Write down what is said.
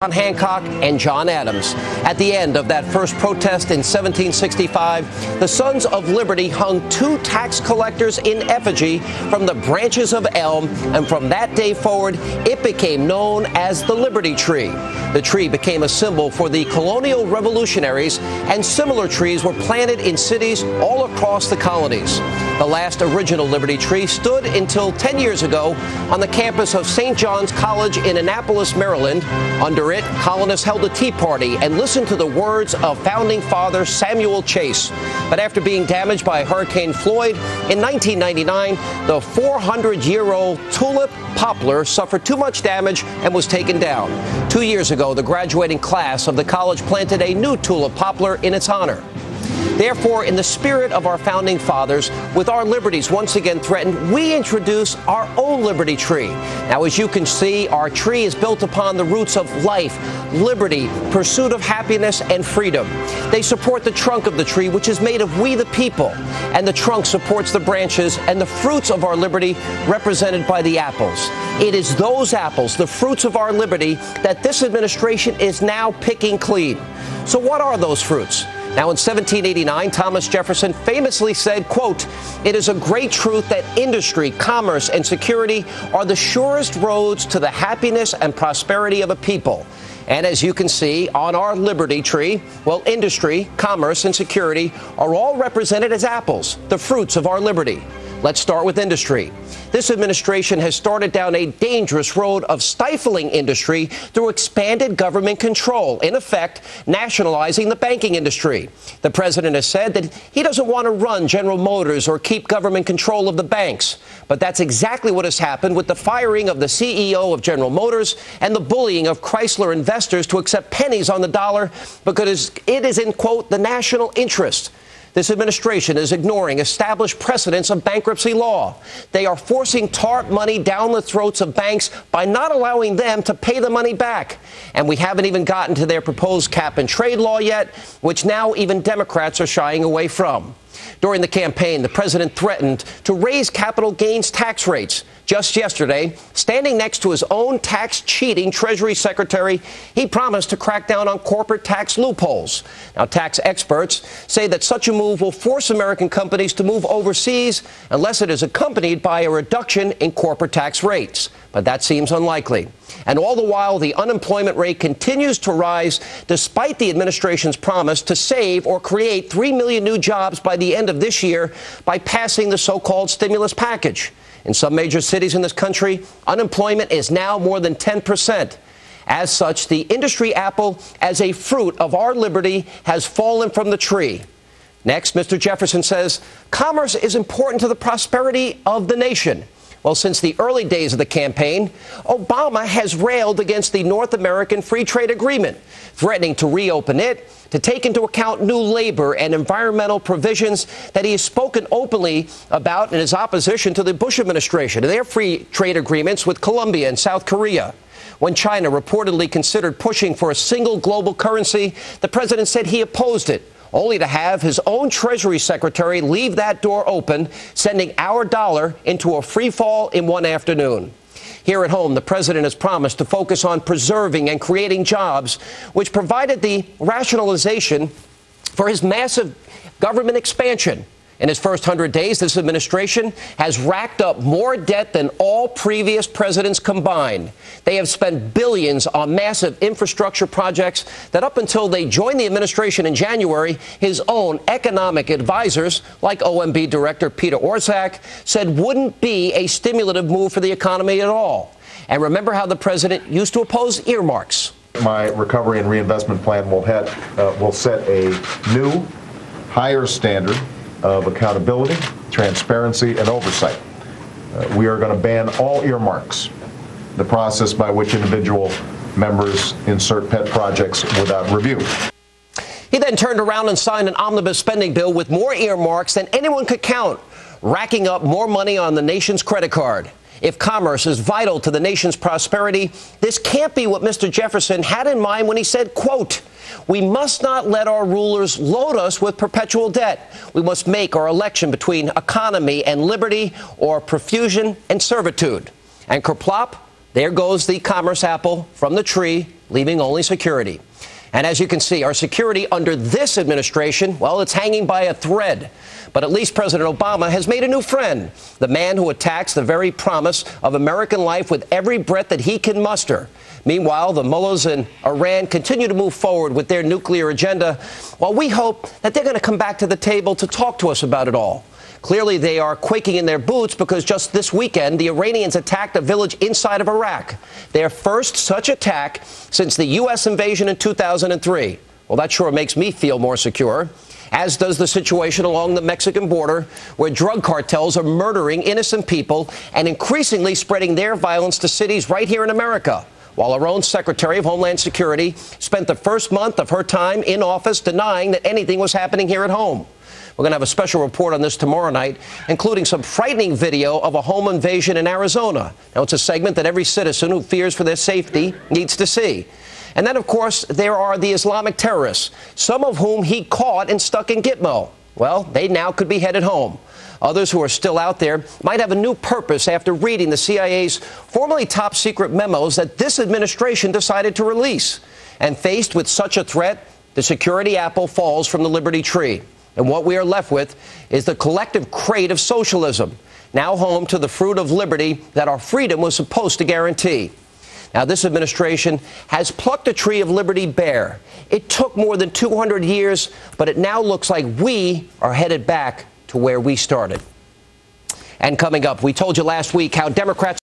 John Hancock and John Adams. At the end of that first protest in 1765, the Sons of Liberty hung two tax collectors in effigy from the branches of elm, and from that day forward, it became known as the Liberty Tree. The tree became a symbol for the colonial revolutionaries, and similar trees were planted in cities all across the colonies. The last original Liberty Tree stood until 10 years ago on the campus of St. John's College in Annapolis, Maryland. Under it, colonists held a tea party and listened to the words of founding father Samuel Chase. But after being damaged by Hurricane Floyd in 1999, the 400-year-old tulip poplar suffered too much damage and was taken down. 2 years ago, the graduating class of the college planted a new tulip poplar in its honor. Therefore, in the spirit of our founding fathers, with our liberties once again threatened, we introduce our own Liberty Tree. Now, as you can see, our tree is built upon the roots of life, liberty, pursuit of happiness, and freedom. They support the trunk of the tree, which is made of we the people, and the trunk supports the branches and the fruits of our liberty, represented by the apples. It is those apples, the fruits of our liberty, that this administration is now picking clean. So what are those fruits? Now, in 1789, Thomas Jefferson famously said, quote, "It is a great truth that industry, commerce, and security are the surest roads to the happiness and prosperity of a people." And as you can see on our Liberty Tree, well, industry, commerce, and security are all represented as apples, the fruits of our liberty. Let's start with industry. This administration has started down a dangerous road of stifling industry through expanded government control, in effect, nationalizing the banking industry. The president has said that he doesn't want to run General Motors or keep government control of the banks. But that's exactly what has happened with the firing of the CEO of General Motors and the bullying of Chrysler investors to accept pennies on the dollar because it is in, quote, the national interest. This administration is ignoring established precedents of bankruptcy law. They are forcing TARP money down the throats of banks by not allowing them to pay the money back. And we haven't even gotten to their proposed cap and trade law yet, which now even Democrats are shying away from. During the campaign, the president threatened to raise capital gains tax rates. Just yesterday, standing next to his own tax-cheating Treasury Secretary, he promised to crack down on corporate tax loopholes. Now, tax experts say that such a move will force American companies to move overseas unless it is accompanied by a reduction in corporate tax rates. But that seems unlikely. And all the while, the unemployment rate continues to rise despite the administration's promise to save or create 3 million new jobs by the end of this year by passing the so-called stimulus package. In some major cities in this country, unemployment is now more than 10%. As such, the industry apple, as a fruit of our liberty, has fallen from the tree. Next, Mr. Jefferson says, commerce is important to the prosperity of the nation. Well, since the early days of the campaign, Obama has railed against the North American Free Trade Agreement, threatening to reopen it, to take into account new labor and environmental provisions that he has spoken openly about in his opposition to the Bush administration and their free trade agreements with Colombia and South Korea. When China reportedly considered pushing for a single global currency, the president said he opposed it, only to have his own Treasury Secretary leave that door open, sending our dollar into a free fall in one afternoon. Here at home, the president has promised to focus on preserving and creating jobs, which provided the rationalization for his massive government expansion. In his first 100 days, this administration has racked up more debt than all previous presidents combined. They have spent billions on massive infrastructure projects that up until they joined the administration in January, his own economic advisors, like OMB Director Peter Orszag, said wouldn't be a stimulative move for the economy at all. And remember how the president used to oppose earmarks. My recovery and reinvestment plan will set a new, higher standard of accountability, transparency, and oversight. We are going to ban all earmarks, the process by which individual members insert pet projects without review. He then turned around and signed an omnibus spending bill with more earmarks than anyone could count, racking up more money on the nation's credit card. If commerce is vital to the nation's prosperity, this can't be what Mr. Jefferson had in mind when he said, quote, "We must not let our rulers load us with perpetual debt. We must make our election between economy and liberty or profusion and servitude." And kerplop, There goes the commerce apple from the tree, leaving only security. And as you can see, our security under this administration, well, it's hanging by a thread. But at least President Obama has made a new friend, the man who attacks the very promise of American life with every breath that he can muster. Meanwhile, the mullahs in Iran continue to move forward with their nuclear agenda, while we hope that they're going to come back to the table to talk to us about it all. Clearly, they are quaking in their boots because just this weekend, the Iranians attacked a village inside of Iraq, their first such attack since the U.S. invasion in 2003. Well, that sure makes me feel more secure, as does the situation along the Mexican border, where drug cartels are murdering innocent people and increasingly spreading their violence to cities right here in America, while our own Secretary of Homeland Security spent the first month of her time in office denying that anything was happening here at home. We're going to have a special report on this tomorrow night, including some frightening video of a home invasion in Arizona. Now, it's a segment that every citizen who fears for their safety needs to see. And then, of course, there are the Islamic terrorists, some of whom he caught and stuck in Gitmo. Well, they now could be headed home. Others who are still out there might have a new purpose after reading the CIA's formerly top-secret memos that this administration decided to release. And faced with such a threat, the security apple falls from the Liberty tree. And what we are left with is the collective crate of socialism, now home to the fruit of liberty that our freedom was supposed to guarantee. Now, this administration has plucked the tree of liberty bare. It took more than 200 years, but it now looks like we are headed back to where we started. And coming up, we told you last week how Democrats